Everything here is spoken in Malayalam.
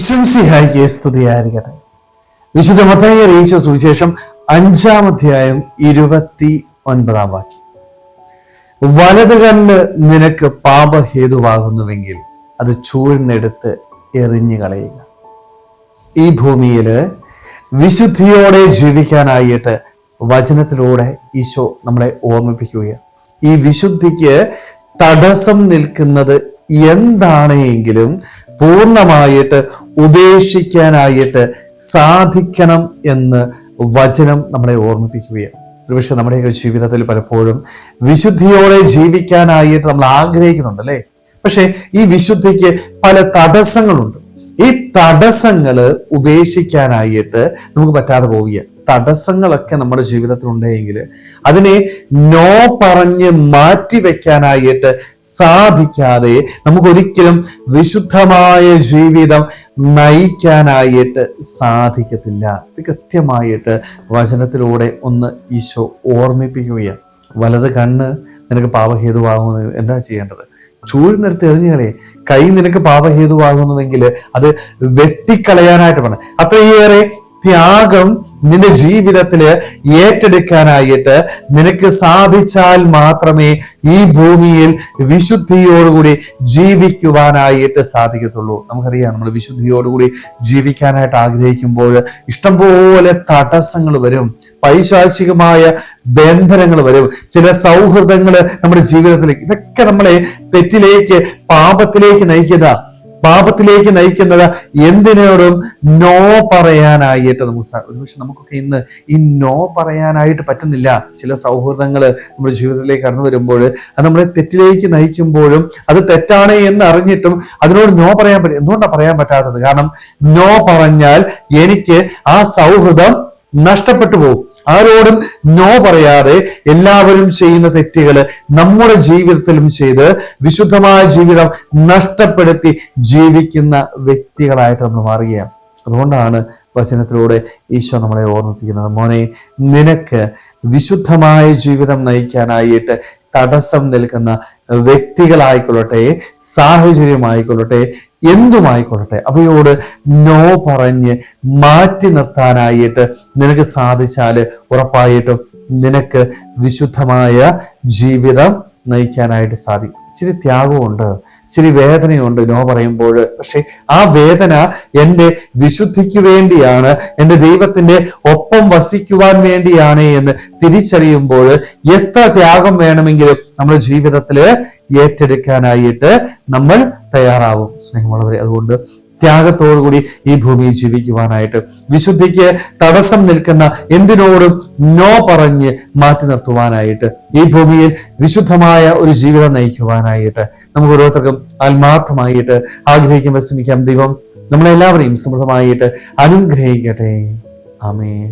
ഈശ്വംസിഹായിക്ക് സ്തുതിയായിരിക്കട്ടെ. വിശുദ്ധ മത്തായി അറിയിച്ച സുവിശേഷം 5-ാം അധ്യായം 29-ാം വാക്യം. വലത് കണ്ണ് നിനക്ക് പാപഹേതുവാകുന്നുവെങ്കിൽ അത് ചൂഴ്ന്നെടുത്ത് എറിഞ്ഞു കളയുക. ഈ ഭൂമിയില് വിശുദ്ധിയോടെ ജീവിക്കാനായിട്ട് വചനത്തിലൂടെ ഈശോ നമ്മളെ ഓർമ്മിപ്പിക്കുകയാണ്. ഈ വിശുദ്ധിക്ക് തടസ്സം നിൽക്കുന്നത് എന്താണെങ്കിലും പൂർണ്ണമായിട്ട് ഉപേക്ഷിക്കാനായിട്ട് സാധിക്കണം എന്ന് വചനം നമ്മളെ ഓർമ്മിപ്പിക്കുകയാണ്. ഒരുപക്ഷെ നമ്മുടെയൊക്കെ ജീവിതത്തിൽ പലപ്പോഴും വിശുദ്ധിയോടെ ജീവിക്കാനായിട്ട് നമ്മൾ ആഗ്രഹിക്കുന്നുണ്ട്, അല്ലേ? പക്ഷെ ഈ വിശുദ്ധിക്ക് പല തടസ്സങ്ങളുണ്ട്. ഈ തടസ്സങ്ങള് ഉപേക്ഷിക്കാനായിട്ട് നമുക്ക് പറ്റാതെ പോവുക. തടസ്സങ്ങളൊക്കെ നമ്മുടെ ജീവിതത്തിൽ ഉണ്ടെങ്കിൽ അതിനെ നോ പറഞ്ഞ് മാറ്റിവെക്കാനായിട്ട് സാധിക്കാതെ നമുക്കൊരിക്കലും വിശുദ്ധമായ ജീവിതം നയിക്കാനായിട്ട് സാധിക്കത്തില്ല. ഇത് കൃത്യമായിട്ട് വചനത്തിലൂടെ ഒന്ന് ഈശോ ഓർമ്മിപ്പിക്കുകയാണ്. വലത് കണ്ണ് നിനക്ക് പാപഹേതുവാകുന്നത് എന്താ ചെയ്യേണ്ടത്? ചൂഴ്ന്നെടുത്ത് എറിഞ്ഞുകളെ. കൈ നിനക്ക് പാപഹേതുവാകുന്നുവെങ്കിൽ അത് വെട്ടിക്കളയാനായിട്ട് വേണം. അത്രയേറെ ത്യാഗം നിന്റെ ജീവിതത്തില് ഏറ്റെടുക്കാനായിട്ട് നിനക്ക് സാധിച്ചാൽ മാത്രമേ ഈ ഭൂമിയിൽ വിശുദ്ധിയോടുകൂടി ജീവിക്കുവാനായിട്ട് സാധിക്കത്തുള്ളൂ. നമുക്കറിയാം, നമ്മൾ വിശുദ്ധിയോടുകൂടി ജീവിക്കാനായിട്ട് ആഗ്രഹിക്കുമ്പോൾ ഇഷ്ടംപോലെ തടസ്സങ്ങൾ വരും, പൈശാചികമായ ബന്ധനങ്ങൾ വരും, ചില സൗഹൃദങ്ങൾ നമ്മുടെ ജീവിതത്തിലേക്ക്, ഇതൊക്കെ നമ്മളെ തെറ്റിലേക്ക്, പാപത്തിലേക്ക് നയിക്കുന്നത് എന്തിനോടും നോ പറയാനായിട്ട് ഒരുപക്ഷെ നമുക്കൊക്കെ ഇന്ന് ഈ നോ പറയാനായിട്ട് പറ്റുന്നില്ല. ചില സൗഹൃദങ്ങൾ നമ്മുടെ ജീവിതത്തിലേക്ക് കടന്നു വരുമ്പോൾ അത് നമ്മളെ തെറ്റിലേക്ക് നയിക്കുമ്പോഴും അത് തെറ്റാണ് എന്ന് അറിഞ്ഞിട്ടും അതിനോട് നോ പറയാൻ പറ്റും. എന്തുകൊണ്ടാണ് പറയാൻ പറ്റാത്തത്? കാരണം നോ പറഞ്ഞാൽ എനിക്ക് ആ സൗഹൃദം നഷ്ടപ്പെട്ടു പോകും. ആരോടും നോ പറയാതെ എല്ലാവരും ചെയ്യുന്ന തെറ്റുകള് നമ്മുടെ ജീവിതത്തിലും ചെയ്ത് വിശുദ്ധമായ ജീവിതം നഷ്ടപ്പെടുത്തി ജീവിക്കുന്ന വ്യക്തികളായിട്ട് നമ്മൾ മാറുകയാണ്. അതുകൊണ്ടാണ് വചനത്തിലൂടെ ഈശോ നമ്മളെ ഓർമ്മിപ്പിക്കുന്നത്, മോനെ, നിനക്ക് വിശുദ്ധമായ ജീവിതം നയിക്കാനായിട്ട് തടസ്സം നിൽക്കുന്ന വ്യക്തികളായിക്കൊള്ളട്ടെ, സാഹചര്യമായിക്കൊള്ളട്ടെ, എന്തുമായിക്കൊള്ളട്ടെ, അവയോട് നോ പറഞ്ഞ് മാറ്റി നിർത്താനായിട്ട് നിനക്ക് സാധിച്ചാല് ഉറപ്പായിട്ടും നിനക്ക് വിശുദ്ധമായ ജീവിതം നയിക്കാനായിട്ട് സാധിക്കും. ഇച്ചിരി ത്യാഗമുണ്ട്, ഇച്ചിരി വേദനയുണ്ട് നോ പറയുമ്പോൾ. പക്ഷെ ആ വേദന എൻ്റെ വിശുദ്ധിക്ക് വേണ്ടിയാണ്, എൻ്റെ ദൈവത്തിന്റെ ഒപ്പം വസിക്കുവാൻ വേണ്ടിയാണ് എന്ന് തിരിച്ചറിയുമ്പോൾ എത്ര ത്യാഗം വേണമെങ്കിലും നമ്മുടെ ജീവിതത്തില് ഏറ്റെടുക്കാനായിട്ട് നമ്മൾ തയ്യാറാവും. സ്നേഹമുള്ളവരെ, അതുകൊണ്ട് ത്യാഗത്തോടുകൂടി ഈ ഭൂമിയിൽ ജീവിക്കുവാനായിട്ട്, വിശുദ്ധിക്ക് തടസ്സം നിൽക്കുന്ന എന്തിനോടും നോ പറഞ്ഞ് മാറ്റി നിർത്തുവാനായിട്ട്, ഈ ഭൂമിയിൽ വിശുദ്ധമായ ഒരു ജീവിതം നയിക്കുവാനായിട്ട് നമുക്ക് ഓരോരുത്തർക്കും ആത്മാർത്ഥമായിട്ട് ആഗ്രഹിക്കുമ്പോൾ ശ്രമിക്കാം. ദൈവം നമ്മളെല്ലാവരെയും സമൃദ്ധമായിട്ട് അനുഗ്രഹിക്കട്ടെ. ആമേൻ.